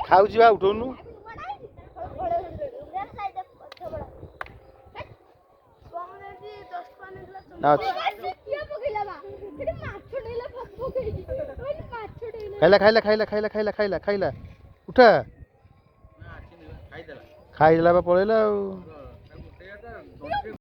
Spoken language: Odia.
ଖାଉଛି ବା ଉଠଉନୁ। ଖାଇଲା ଖାଇଲା ଖାଇଲା ଖାଇଲା ଖାଇଲା ଖାଇଲା ଖାଇଲା ଉଠା ଖାଇଦେଲା ବା ପଳେଇଲା ଆଉ।